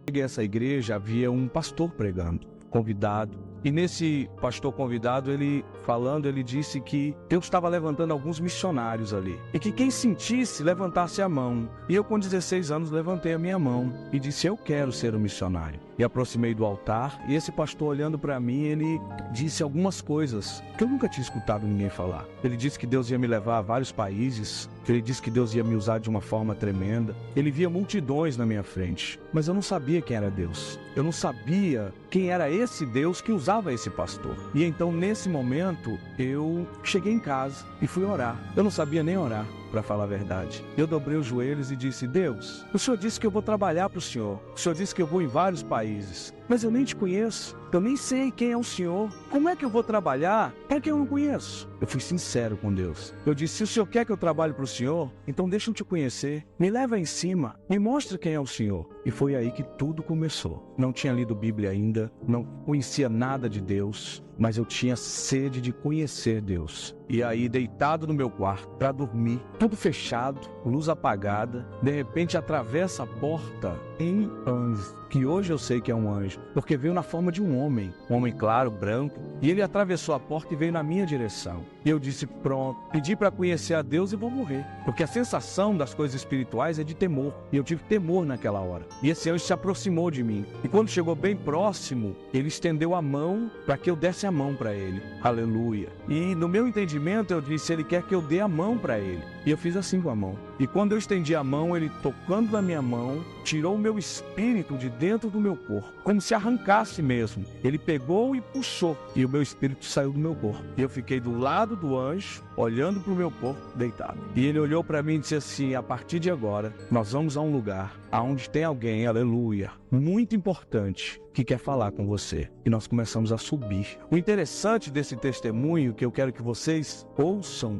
Cheguei a essa igreja, havia um pastor pregando, convidado. E nesse pastor convidado, ele disse que Deus estava levantando alguns missionários ali. E que quem sentisse, levantasse a mão. E eu, com 16 anos, levantei a minha mão e disse, eu quero ser um missionário. E aproximei do altar, e esse pastor, olhando para mim, ele disse algumas coisas que eu nunca tinha escutado ninguém falar. Ele disse que Deus ia me levar a vários países, que ele disse que Deus ia me usar de uma forma tremenda. Ele via multidões na minha frente, mas eu não sabia quem era Deus. Eu não sabia quem era esse Deus que usava esse pastor. E então, nesse momento, eu cheguei em casa e fui orar. Eu não sabia nem orar, para falar a verdade. Eu dobrei os joelhos e disse, Deus, o Senhor disse que eu vou trabalhar para o Senhor. O Senhor disse que eu vou em vários países. Mas eu nem te conheço. Eu nem sei quem é o Senhor. Como é que eu vou trabalhar para quem eu não conheço? Eu fui sincero com Deus. Eu disse, se o Senhor quer que eu trabalhe para o Senhor, então deixa eu te conhecer. Me leva em cima. Me mostra quem é o Senhor. E foi aí que tudo começou. Não tinha lido Bíblia ainda. Não conhecia nada de Deus. Mas eu tinha sede de conhecer Deus. E aí, deitado no meu quarto, para dormir, tudo fechado, luz apagada, de repente atravessa a porta um anjo, que hoje eu sei que é um anjo, porque veio na forma de um homem claro, branco, e ele atravessou a porta e veio na minha direção. E eu disse, pronto, pedi para conhecer a Deus e vou morrer, porque a sensação das coisas espirituais é de temor, e eu tive temor naquela hora. E esse anjo se aproximou de mim, e quando chegou bem próximo, ele estendeu a mão para que eu desse a mão para ele. Aleluia. E no meu entendimento eu disse, ele quer que eu dê a mão para ele. E eu fiz assim com a mão. E quando eu estendi a mão, ele, tocando na minha mão, tirou o meu espírito de dentro do meu corpo, como se arrancasse mesmo. Ele pegou e puxou, e o meu espírito saiu do meu corpo. E eu fiquei do lado do anjo, olhando para o meu corpo, deitado. E ele olhou para mim e disse assim, a partir de agora, nós vamos a um lugar onde tem alguém, aleluia, muito importante, que quer falar com você. E nós começamos a subir. O interessante desse testemunho, que eu quero que vocês ouçam,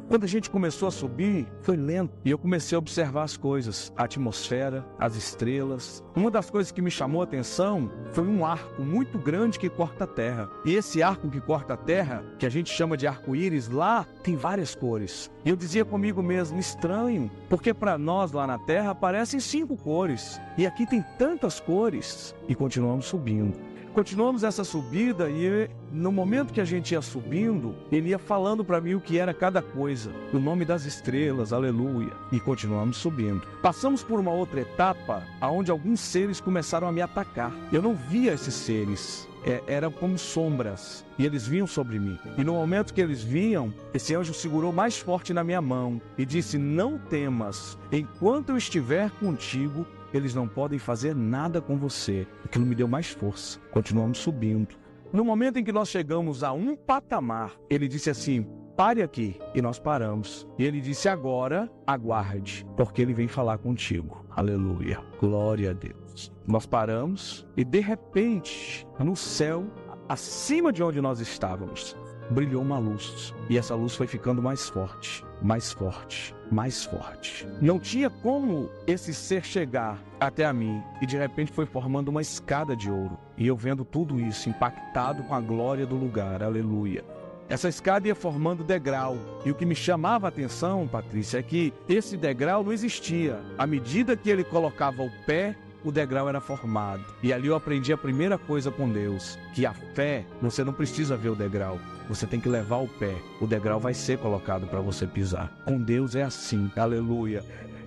quando a gente começou a subir, foi lento, e eu comecei a observar as coisas, a atmosfera, as estrelas. Uma das coisas que me chamou a atenção foi um arco muito grande que corta a terra. E esse arco que corta a terra, que a gente chama de arco-íris, lá tem várias cores. E eu dizia comigo mesmo, estranho, porque para nós lá na terra aparecem 5 cores, e aqui tem tantas cores. E continuamos subindo. Continuamos essa subida e no momento que a gente ia subindo, ele ia falando para mim o que era cada coisa, o nome das estrelas, aleluia, e continuamos subindo. Passamos por uma outra etapa, onde alguns seres começaram a me atacar. Eu não via esses seres, eram como sombras, e eles vinham sobre mim. E no momento que eles vinham, esse anjo segurou mais forte na minha mão e disse, não temas, enquanto eu estiver contigo, eles não podem fazer nada com você. Aquilo me deu mais força. Continuamos subindo. No momento em que nós chegamos a um patamar, ele disse assim, pare aqui. E nós paramos. E ele disse, agora aguarde, porque ele vem falar contigo. Aleluia. Glória a Deus. Nós paramos e de repente, no céu, acima de onde nós estávamos, brilhou uma luz. E essa luz foi ficando mais forte, mais forte, mais forte. Não tinha como esse ser chegar até a mim. E de repente foi formando uma escada de ouro. E eu vendo tudo isso impactado com a glória do lugar. Aleluia. Essa escada ia formando degrau. E o que me chamava a atenção, Patrícia, é que esse degrau não existia. À medida que ele colocava o pé, o degrau era formado. E ali eu aprendi a primeira coisa com Deus, que a fé, você não precisa ver o degrau, você tem que levar o pé. O degrau vai ser colocado para você pisar. Com Deus é assim, aleluia.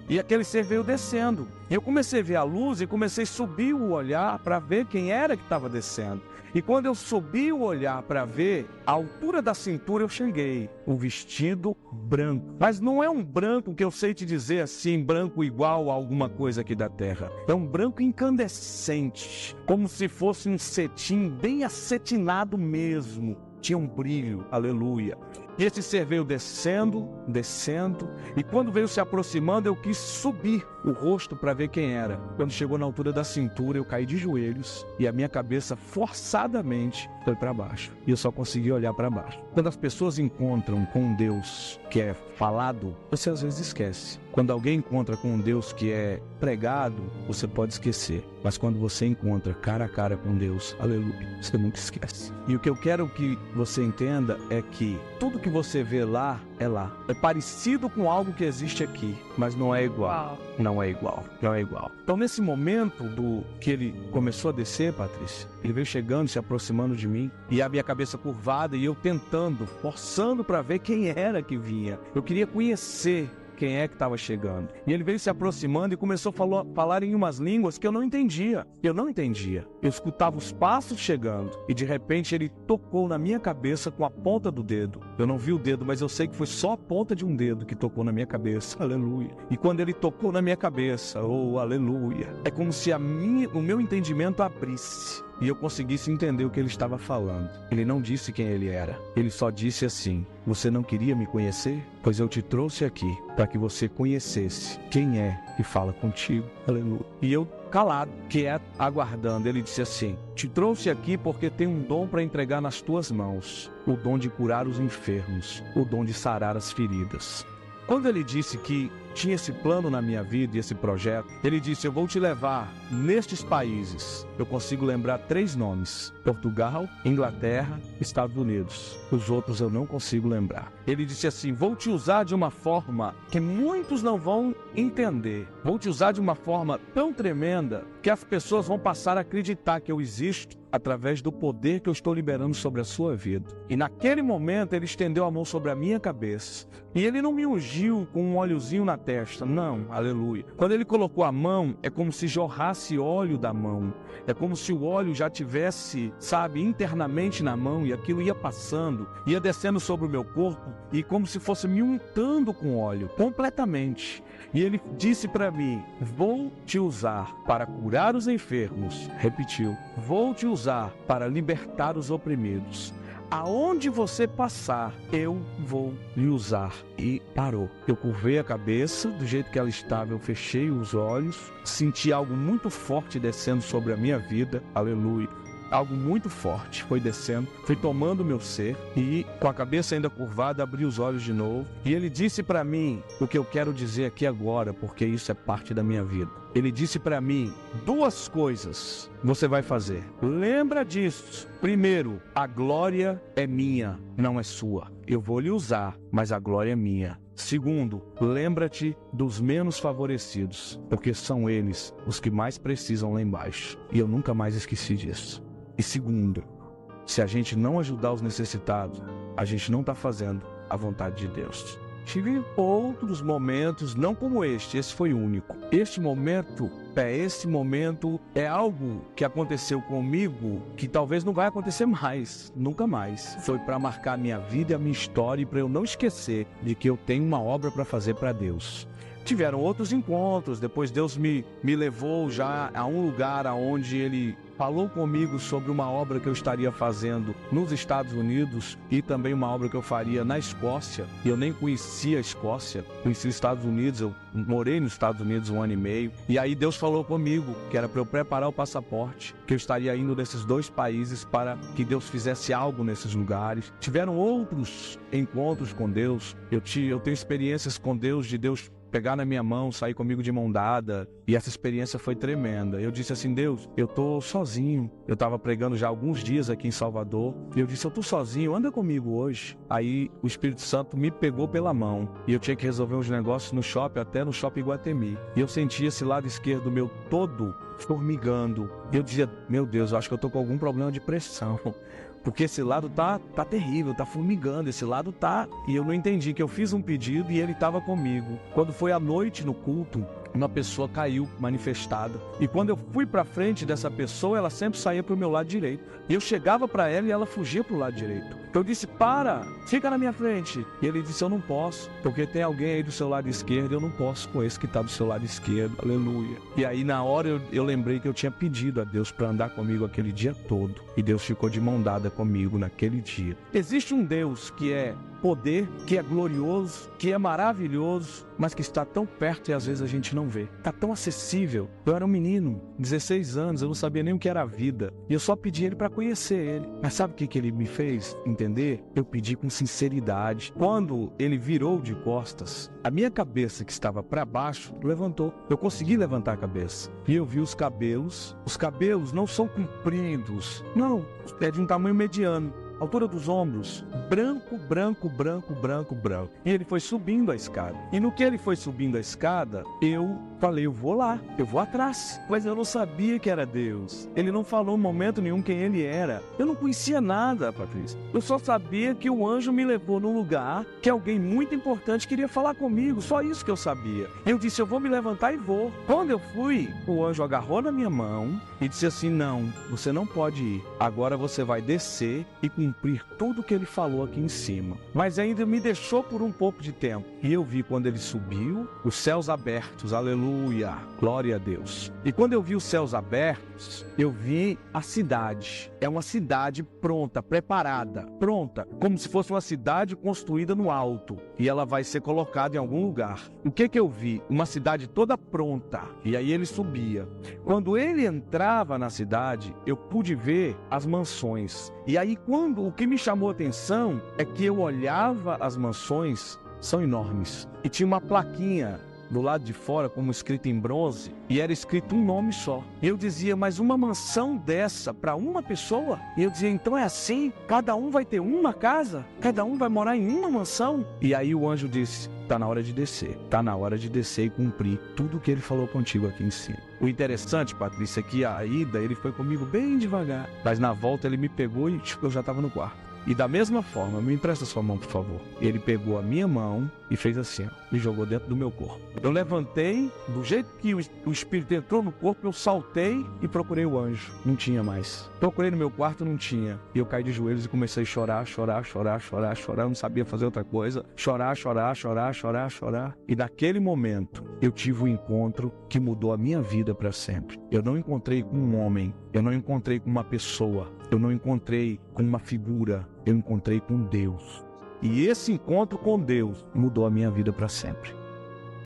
E aquele ser veio descendo. Eu comecei a ver a luz e comecei a subir o olhar para ver quem era que estava descendo. E quando eu subi o olhar para ver, a altura da cintura eu cheguei, o vestido branco. Mas não é um branco que eu sei te dizer assim, branco igual a alguma coisa aqui da terra. É um branco incandescente, como se fosse um cetim bem acetinado mesmo. Tinha um brilho, aleluia. E esse ser veio descendo, descendo, e quando veio se aproximando, eu quis subir o rosto para ver quem era. Quando chegou na altura da cintura, eu caí de joelhos, e a minha cabeça forçadamente foi para baixo. E eu só consegui olhar para baixo. Quando as pessoas encontram com um Deus que é falado, você às vezes esquece. Quando alguém encontra com um Deus que é pregado, você pode esquecer. Mas quando você encontra cara a cara com Deus, aleluia, você nunca esquece. E o que eu quero que você entenda é que tudo que você vê lá. É parecido com algo que existe aqui, mas não é igual. Não é igual. Então, nesse momento que ele começou a descer, Patrícia, ele veio chegando, se aproximando de mim, e a minha cabeça curvada, e eu tentando, forçando para ver quem era que vinha. Eu queria conhecer quem é que estava chegando. E ele veio se aproximando e começou a falar em umas línguas que eu não entendia. Eu escutava os passos chegando e de repente ele tocou na minha cabeça com a ponta do dedo. Eu não vi o dedo, mas eu sei que foi só a ponta de um dedo que tocou na minha cabeça. Aleluia. E quando ele tocou na minha cabeça, oh, aleluia, é como se o meu entendimento abrisse e eu conseguisse entender o que ele estava falando. Ele não disse quem ele era. Ele só disse assim: você não queria me conhecer? Pois eu te trouxe aqui para que você conhecesse quem é que fala contigo. Aleluia. E eu calado, quieto, aguardando. Ele disse assim: te trouxe aqui porque tem um dom para entregar nas tuas mãos. O dom de curar os enfermos. O dom de sarar as feridas. Quando ele disse que tinha esse plano na minha vida e esse projeto, ele disse: eu vou te levar nestes países. Eu consigo lembrar 3 nomes: Portugal, Inglaterra, Estados Unidos. Os outros eu não consigo lembrar. Ele disse assim: vou te usar de uma forma que muitos não vão entender. Vou te usar de uma forma tão tremenda que as pessoas vão passar a acreditar que eu existo através do poder que eu estou liberando sobre a sua vida. E naquele momento ele estendeu a mão sobre a minha cabeça. E ele não me ungiu com um óleozinho na testa, não, aleluia. Quando ele colocou a mão, é como se jorrasse óleo da mão. É como se o óleo já tivesse, internamente na mão, e aquilo ia passando, ia descendo sobre o meu corpo, e como se fosse me untando com óleo, completamente. E ele disse para mim: vou te usar para curar os enfermos. Repetiu: vou te usar para libertar os oprimidos. Aonde você passar, eu vou lhe usar. E parou. Eu curvei a cabeça do jeito que ela estava, eu fechei os olhos, senti algo muito forte descendo sobre a minha vida. Aleluia. Algo muito forte foi descendo, foi tomando o meu ser, e com a cabeça ainda curvada, abri os olhos de novo. E ele disse para mim o que eu quero dizer aqui agora, porque isso é parte da minha vida. Ele disse para mim: 2 coisas você vai fazer. Lembra disso. Primeiro, a glória é minha, não é sua. Eu vou lhe usar, mas a glória é minha. Segundo, lembra-te dos menos favorecidos, porque são eles os que mais precisam lá embaixo. E eu nunca mais esqueci disso. E segundo, se a gente não ajudar os necessitados, a gente não está fazendo a vontade de Deus. Tive outros momentos, não como esse foi único. Esse momento é algo que aconteceu comigo que talvez não vai acontecer mais, nunca mais. Foi para marcar a minha vida e a minha história, e para eu não esquecer de que eu tenho uma obra para fazer para Deus. Tiveram outros encontros, depois Deus me levou já a um lugar onde Ele falou comigo sobre uma obra que eu estaria fazendo nos Estados Unidos e também uma obra que eu faria na Escócia. E eu nem conhecia a Escócia, conheci os Estados Unidos, eu morei nos Estados Unidos 1 ano e meio. E aí Deus falou comigo que era para eu preparar o passaporte, que eu estaria indo nesses 2 países para que Deus fizesse algo nesses lugares. Tiveram outros encontros com Deus, eu tenho experiências com Deus, de Deus pegar na minha mão, sair comigo de mão dada, e essa experiência foi tremenda. Eu disse assim: Deus, eu tô sozinho. Eu estava pregando já há alguns dias aqui em Salvador, e eu disse: eu tô sozinho, anda comigo hoje. Aí o Espírito Santo me pegou pela mão, e eu tinha que resolver uns negócios no shopping, até no shopping Iguatemi. E eu senti esse lado esquerdo meu todo formigando. E eu dizia: meu Deus, eu acho que eu tô com algum problema de pressão. Porque esse lado tá terrível, tá formigando, esse lado tá... E eu não entendi que eu fiz um pedido e ele estava comigo. Quando foi à noite no culto, uma pessoa caiu manifestada. E quando eu fui para frente dessa pessoa, ela sempre saía para o meu lado direito. E eu chegava para ela e ela fugia para o lado direito. Então eu disse: para, fica na minha frente. E ele disse: eu não posso, porque tem alguém aí do seu lado esquerdo, eu não posso com esse que está do seu lado esquerdo. Aleluia. E aí na hora eu lembrei que eu tinha pedido a Deus para andar comigo aquele dia todo. E Deus ficou de mão dada comigo naquele dia. Existe um Deus que é poder, que é glorioso, que é maravilhoso, mas que está tão perto e às vezes a gente não vê. Está tão acessível. Eu era um menino, 16 anos, eu não sabia nem o que era a vida. E eu só pedi Ele para conhecer Ele. Mas sabe o que Ele me fez entender? entender, eu pedi com sinceridade. Quando ele virou de costas, a minha cabeça que estava para baixo levantou. Eu consegui levantar a cabeça e eu vi os cabelos. Os cabelos não são compridos, não, é de um tamanho mediano, altura dos ombros, branco, branco, branco, branco, branco. E ele foi subindo a escada. E no que ele foi subindo a escada, eu falei, eu vou lá, eu vou atrás. Mas eu não sabia que era Deus. Ele não falou em momento nenhum quem ele era. Eu não conhecia nada, Patrícia. Eu só sabia que o anjo me levou num lugar que alguém muito importante queria falar comigo. Só isso que eu sabia. Eu disse, eu vou me levantar e vou. Quando eu fui, o anjo agarrou na minha mão e disse assim, não, você não pode ir. Agora você vai descer e cumprir tudo que ele falou aqui em cima. Mas ainda me deixou por um pouco de tempo. E eu vi quando ele subiu, os céus abertos, aleluia, glória a Deus. E quando eu vi os céus abertos, eu vi a cidade. É uma cidade pronta, preparada, pronta, como se fosse uma cidade construída no alto. E ela vai ser colocada em algum lugar. O que eu vi? Uma cidade toda pronta. E aí ele subia. Quando ele entrava na cidade, eu pude ver as mansões. E aí o que me chamou a atenção é que eu olhava as mansões, são enormes. E tinha uma plaquinha do lado de fora, como escrito em bronze, e era escrito um nome só. Eu dizia, mas uma mansão dessa para uma pessoa? E eu dizia, então é assim? Cada um vai ter uma casa? Cada um vai morar em uma mansão? E aí o anjo disse, tá na hora de descer. Tá na hora de descer e cumprir tudo o que ele falou contigo aqui em cima. O interessante, Patrícia, é que a ida ele foi comigo bem devagar, mas na volta ele me pegou e eu já estava no quarto. E da mesma forma, me empresta sua mão, por favor. Ele pegou a minha mão e fez assim, ó, me jogou dentro do meu corpo. Eu levantei, do jeito que o espírito entrou no corpo, eu saltei e procurei o anjo. Não tinha mais. Procurei no meu quarto, não tinha. E eu caí de joelhos e comecei a chorar, chorar, chorar, chorar, chorar. Eu não sabia fazer outra coisa. Chorar, chorar, chorar, chorar, chorar. E naquele momento, eu tive um encontro que mudou a minha vida para sempre. Eu não encontrei com um homem, eu não encontrei com uma pessoa, eu não encontrei com uma figura, eu encontrei com Deus. E esse encontro com Deus mudou a minha vida para sempre.